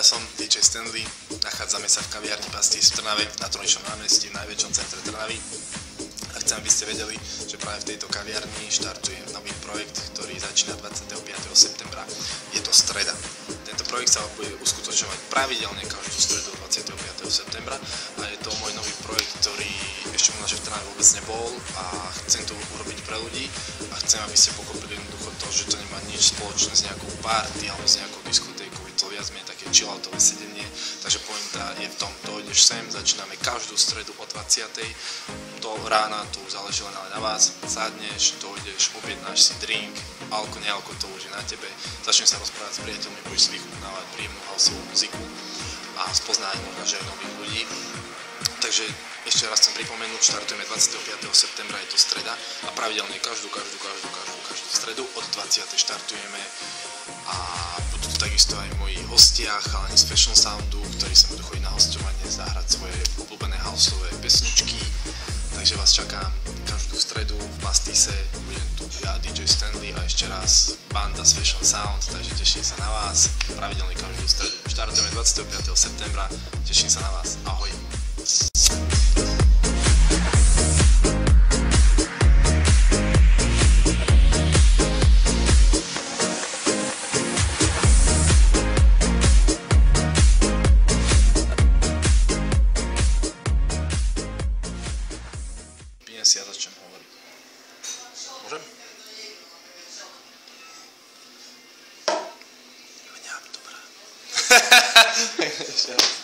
som DJ Stanley, nachádzame sa v kaviarni Pastis v Trnave, na Trojšom námestí, v najväčšom centre Trnavy. A chcem, aby ste vedeli, že práve v tejto kaviarni štartujem nový projekt, ktorý začína 25. septembra. Je to streda. Tento projekt sa bude uskutočňovať pravidelne každú stredu 25. septembra a je to môj nový projekt, ktorý ešte možno, že v Trnave vôbec nebol a chcem to urobiť pre ľudí a chcem, aby ste pochopili jednoducho to, že to nemá nič spoločné s nejakou party alebo s nejakou diskotékou. To viac menej také chilloutové sedenie, takže pointa je v tom, dojdeš sem, začíname každú stredu o 20. do rána, tu záleží len na vás, sadneš, dojdeš, objednáš si drink, alko, nealko, to už je na tebe, začneš sa rozprávať s priateľmi, budeš si vychutnávať príjemnú houseovú muziku a spoznávať možno, že aj nových ľudí. Takže ešte raz chcem pripomenúť, štartujeme 25. septembra, je to streda a pravidelne každú stredu od 20. štartujeme a budú tu takisto aj moji hostia, chalani z Fashion Soundu, ktorí sa budú chodiť na hosťovanie, zahrať svoje obľúbené houseové pesničky, takže vás čakám každú stredu v Pastise, budem tu ja, DJ Stanley a ešte raz banda z Fashion Sound, takže teším sa na vás, pravidelne každú stredu. Štartujeme 25. septembra, teším sa na vás, ahoj. Si ja začnem hovoriť. Môžem? Mňam, dobrá. Ešte raz.